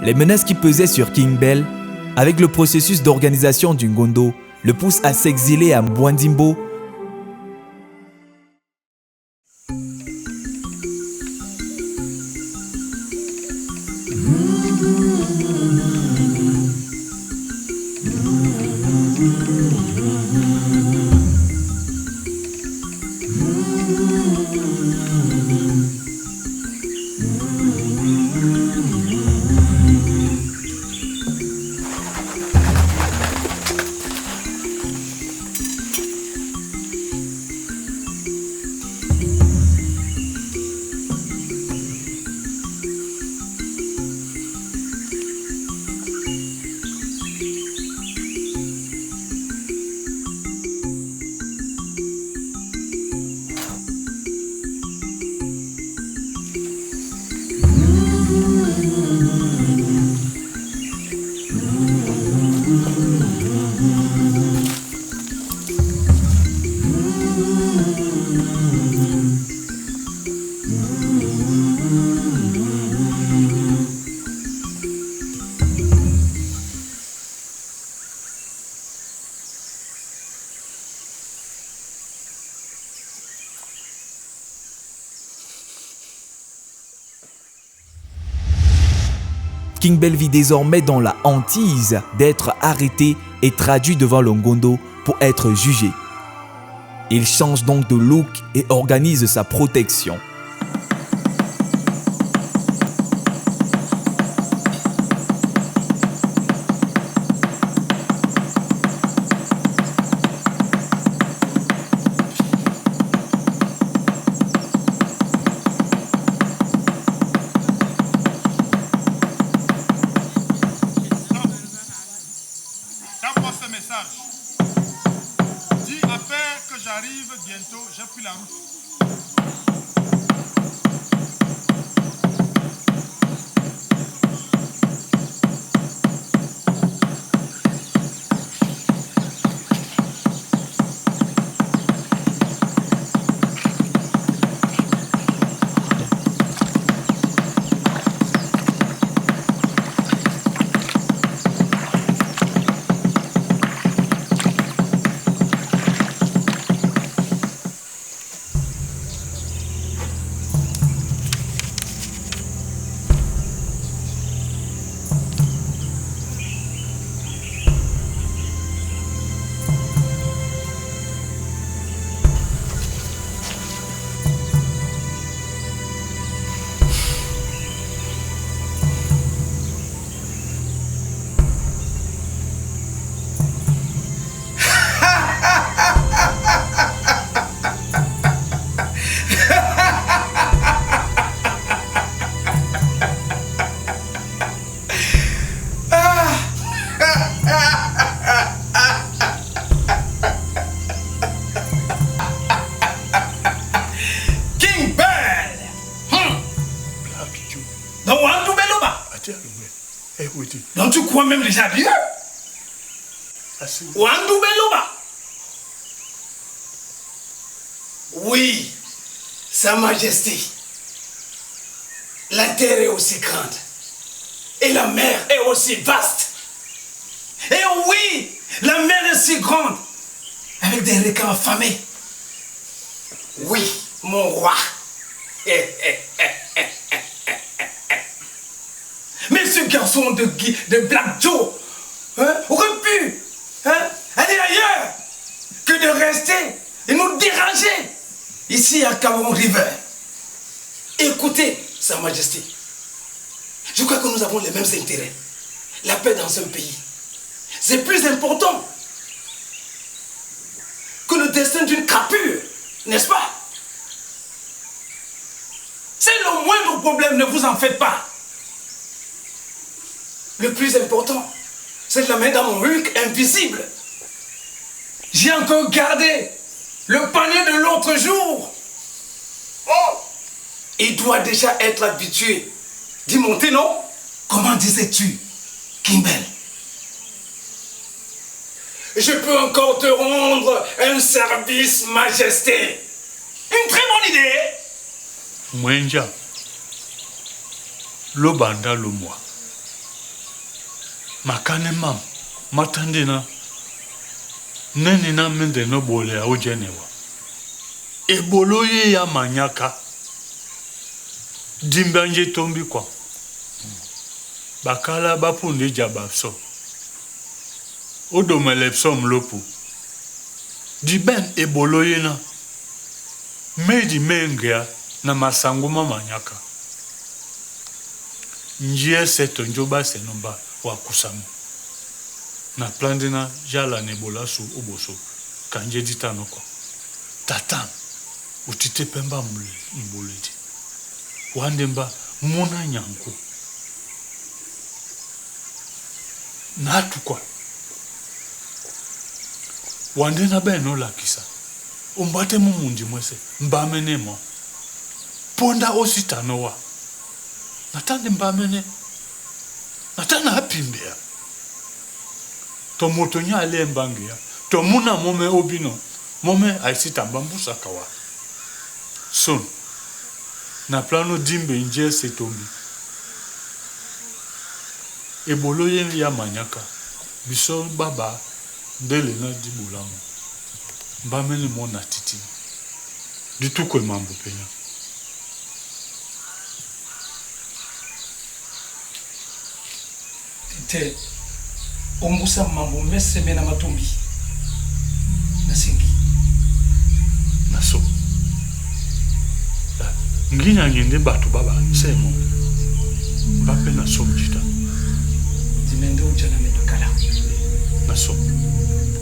Les menaces qui pesaient sur King Bell, avec le processus d'organisation du Ngondo, le poussent à s'exiler à Mbwandimbo. King Bell vit désormais dans la hantise d'être arrêté et traduit devant le Ngondo pour être jugé. Il change donc de look et organise sa protection. Dis à Père que j'arrive bientôt, j'ai pris la route. Donc tu crois même déjà Dieu? Wandou Beloba. Oui, Sa Majesté. La terre est aussi grande. Et la mer est aussi vaste. Et oui, la mer est si grande. Avec des requins affamés. Oui, mon roi. Mais ce garçon de Black Joe aurait pu aller ailleurs que de rester et nous déranger ici à Cameroun River. Écoutez, Sa Majesté, je crois que nous avons les mêmes intérêts. La paix dans un pays, c'est plus important que le destin d'une crapule, n'est-ce pas? C'est le moindre problème, ne vous en faites pas. Le plus important, c'est de la mettre dans mon huc invisible. J'ai encore gardé le panier de l'autre jour. Oh, il doit déjà être habitué d'y monter, non? Comment disais-tu, King Bell? Je peux encore te rendre un service, Majesté. Une très bonne idée. Mwenja, lo banda lo moi. makane mam matandina neni na mende no bole a ojenewa eboloye ya manyaka dimbanje tombi kwa bakala bapunde jabapso odomelepsom lopu di ben eboloye na medi mengea na masanguma manyaka njie seto njoba senomba wa kusamu na plandina jala nebola su oboso kanje ditano kwa tatan utite pemba mbuledi wandemba muna nyanku natu kwa wandena beno lakisa umbate mumundi mwese mbamene mo ponda ositanowa natande mbamene natana hapimbea to motonya ale mbangia to muna mome obino mome aisita mbambusa kawa son na plano dimbe nje setombi eboloye ya manyaka biso baba ndele na dibulamu mbamene mo na titi dituko mambo penya te ombusa mambo meseme na matumbi nasingi naso nginya ngende batu baba semo bape na somjita dimende ujana medokala naso.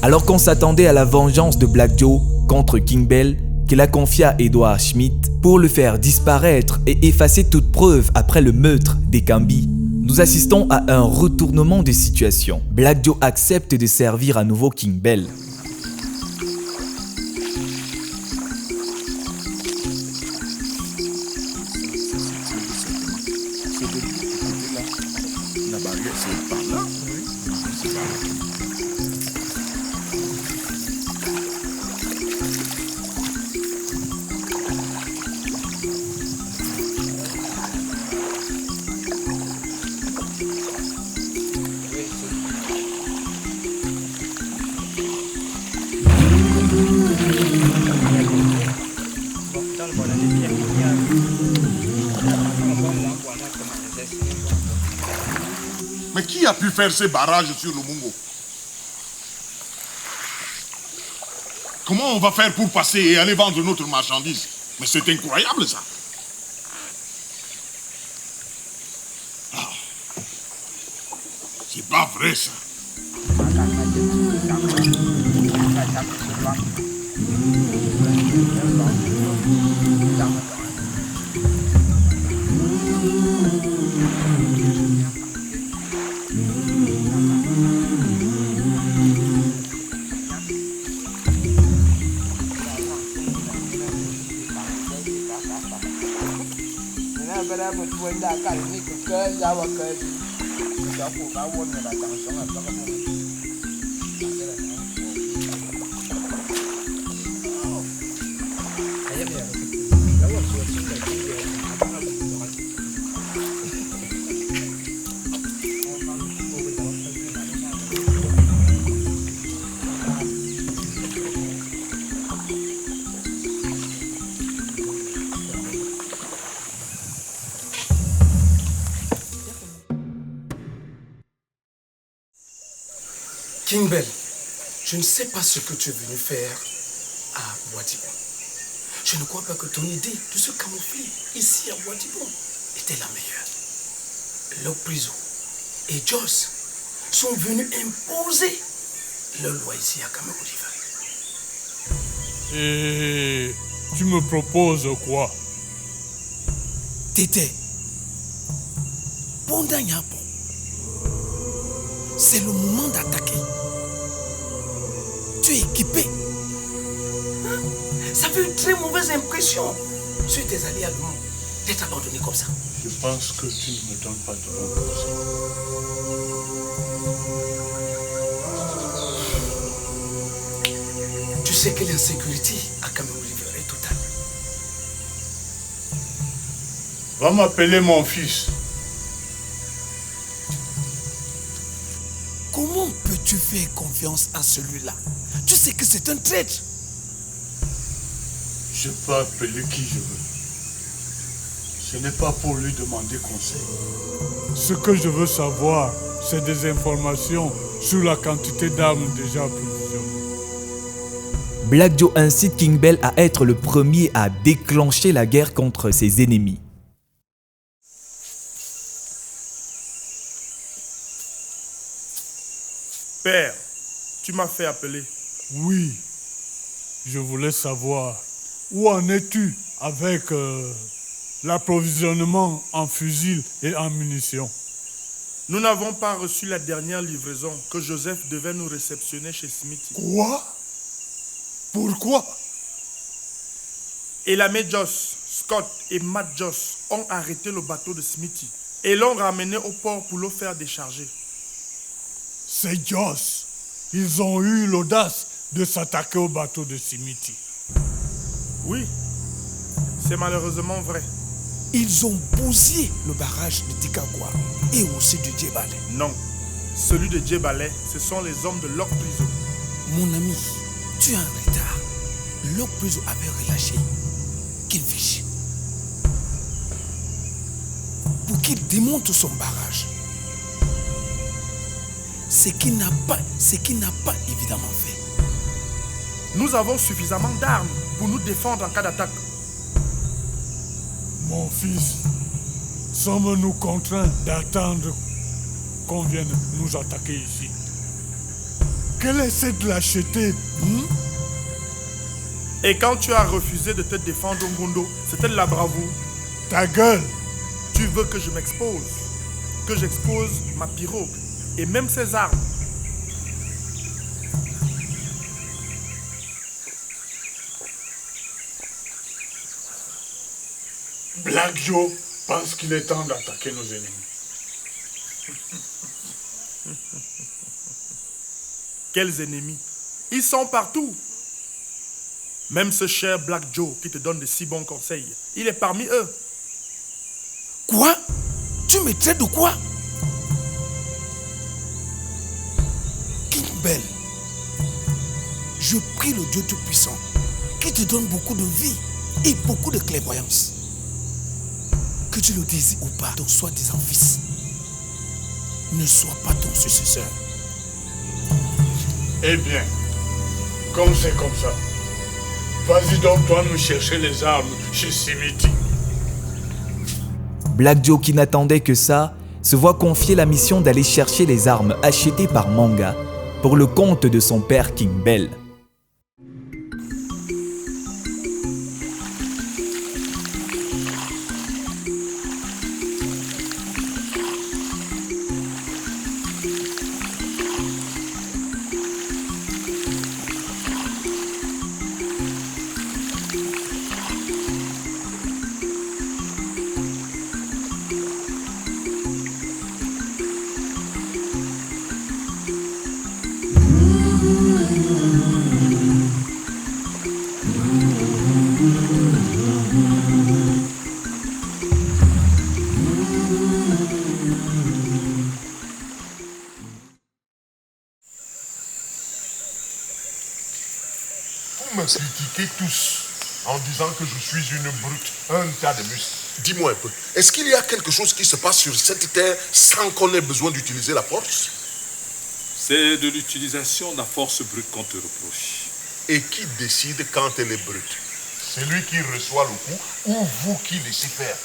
Alors qu'on s'attendait à la vengeance de Black Joe contre King Bell, qu'il a confié à Edward Schmidt pour le faire disparaître et effacer toute preuve après le meurtre des Kambi, nous assistons à un retournement de situation. Black Joe accepte de servir à nouveau King Bell. Mais qui a pu faire ces barrages sur le Mungo? Comment on va faire pour passer et aller vendre notre marchandise? Mais c'est incroyable ça. Ah. C'est pas vrai ça. King Bell, je ne sais pas ce que tu es venu faire à Bois-Dibon. Je ne crois pas que ton idée de se camoufler ici à Bois-Dibon était la meilleure. Le prison et Joss sont venus imposer leur loi ici à Cameroun. Et tu me proposes quoi? Tété, Bondagnapo, c'est le moment d'attaquer. Tu es équipé. Hein? Ça fait une très mauvaise impression sur tes alliés allemands d'être abandonnés comme ça. Je pense que tu ne me donnes pas de bons conseils. Tu sais que l'insécurité à Cameroun est totale. Va m'appeler mon fils. tu fais confiance à celui-là? Tu sais que c'est un traître. Je peux appeler qui je veux. Ce n'est pas pour lui demander conseil. Ce que je veux savoir, c'est des informations sur la quantité d'armes déjà approvisionnées. Black Joe incite King Bell à être le premier à déclencher la guerre contre ses ennemis. Père, tu m'as fait appeler. Oui, je voulais savoir, où en es-tu avec l'approvisionnement en fusils et en munitions? Nous n'avons pas reçu la dernière livraison que Joseph devait nous réceptionner chez Smithy. Quoi? Pourquoi? Elamé Joss, Scott et Matt Joss ont arrêté le bateau de Smithy et l'ont ramené au port pour le faire décharger. C'est Joss. Ils ont eu l'audace de s'attaquer au bateau de Smithy. Oui, c'est malheureusement vrai. Ils ont bousillé le barrage de Tikagwa et aussi du Djebale. Non, celui de Djebale, ce sont les hommes de Lock Prison. Mon ami, tu es en retard. Lock Prison avait relâché Kingfish pour qu'il démonte son barrage. Ce qu'il n'a pas évidemment fait. Nous avons suffisamment d'armes pour nous défendre en cas d'attaque. Mon fils, sommes-nous contraints d'attendre qu'on vienne nous attaquer ici? Quelle est cette lâcheté? Et quand tu as refusé de te défendre au Ngondo, c'était de la bravoure. Ta gueule! Tu veux que je m'expose? Que j'expose ma pirogue et même ses armes? Black Joe pense qu'il est temps d'attaquer nos ennemis. Quels ennemis? Ils sont partout. Même ce cher Black Joe qui te donne de si bons conseils, il est parmi eux. Quoi? Tu me traites de quoi? King Bell, je prie le Dieu Tout-Puissant qui te donne beaucoup de vie et beaucoup de clairvoyance. Que tu le désires ou pas, ton soi-disant fils ne soit pas ton successeur. Eh bien, comme c'est comme ça, vas-y donc toi nous chercher les armes chez Smithy. Black Joe, qui n'attendait que ça, se voit confier la mission d'aller chercher les armes achetées par Manga pour le compte de son père King Bell. Vous me critiquez tous en disant que je suis une brute, un tas de muscles. Dis-moi un peu, est-ce qu'il y a quelque chose qui se passe sur cette terre sans qu'on ait besoin d'utiliser la force? C'est de l'utilisation de la force brute qu'on te reproche. Et qui décide quand elle est brute? C'est lui qui reçoit le coup ou vous qui laissez faire?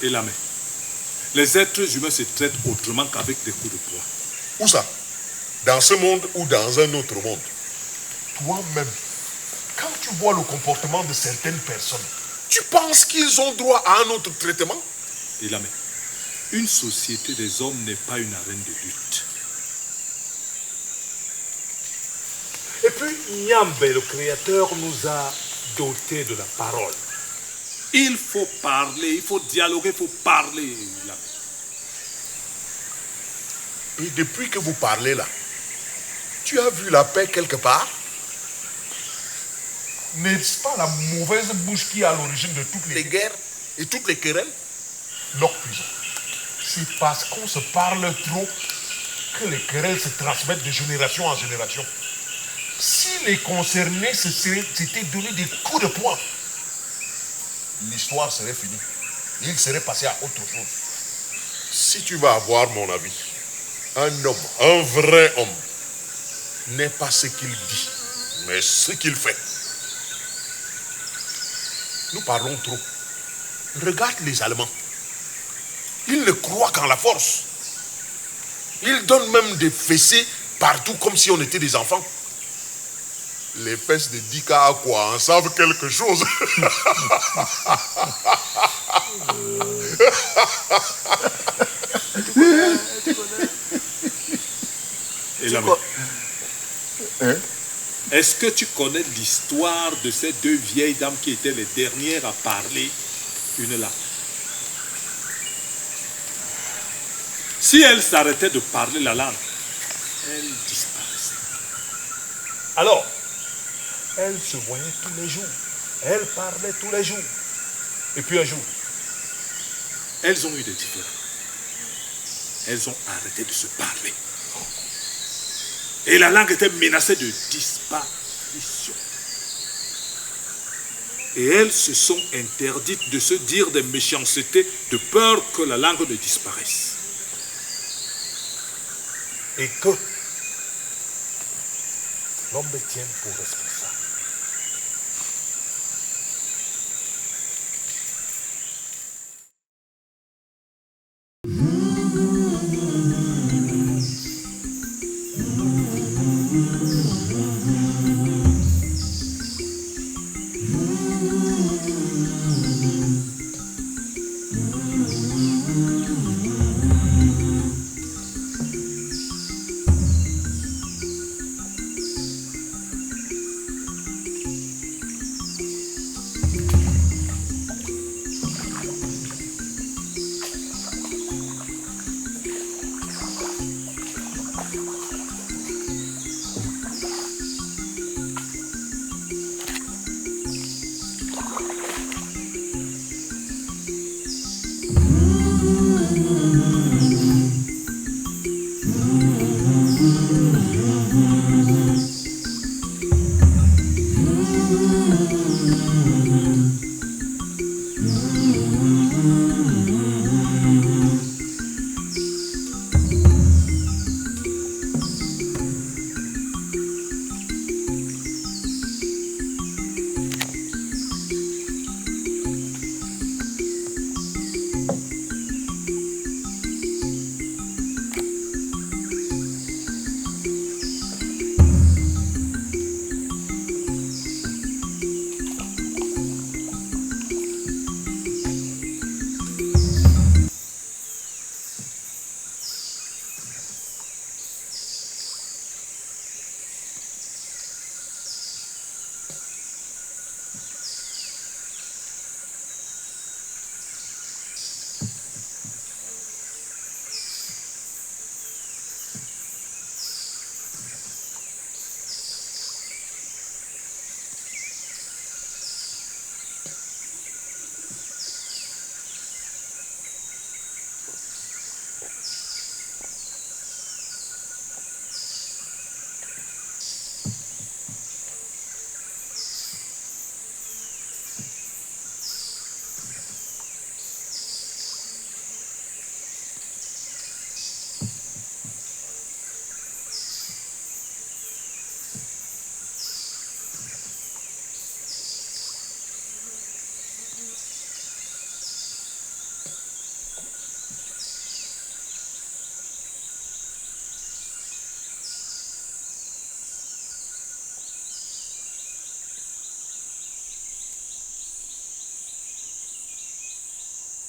Et la main. Les êtres humains se traitent autrement qu'avec des coups de poing. Où ça? Dans ce monde ou dans un autre monde? Toi-même, quand tu vois le comportement de certaines personnes, tu penses qu'ils ont droit à un autre traitement? Et la main. Une société des hommes n'est pas une arène de lutte. Et puis, Nyambe, le Créateur, nous a dotés de la parole. Il faut parler, il faut dialoguer, il faut parler. La main. Et depuis que vous parlez là, tu as vu la paix quelque part? N'est-ce pas la mauvaise bouche qui est à l'origine de toutes les guerres et toutes les querelles? Lock Prison. C'est parce qu'on se parle trop que les querelles se transmettent de génération en génération. Si les concernés s'étaient donné des coups de poing, l'histoire serait finie. Il serait passé à autre chose. Si tu vas avoir mon avis, un homme, un vrai homme, n'est pas ce qu'il dit, mais ce qu'il fait. Nous parlons trop. Regarde les Allemands. Ils ne croient qu'en la force. Ils donnent même des fessées partout comme si on était des enfants. Les fesses de Dika à quoi en savent quelque chose. Et là, est-ce que tu connais l'histoire de ces deux vieilles dames qui étaient les dernières à parler une langue? Si elles s'arrêtaient de parler la langue, elles disparaissaient. Alors, elles se voyaient tous les jours. Elles parlaient tous les jours. Et puis un jour, Elles ont eu des différends. Elles ont arrêté de se parler. Et la langue était menacée de disparition. Et elles se sont interdites de se dire des méchancetés de peur que la langue ne disparaisse. et que l'homme les tienne pour responsable.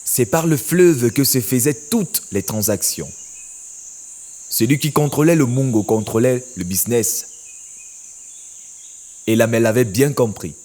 C'est par le fleuve que se faisaient toutes les transactions. Celui qui contrôlait le Mungo contrôlait le business. Et Lamel avait bien compris.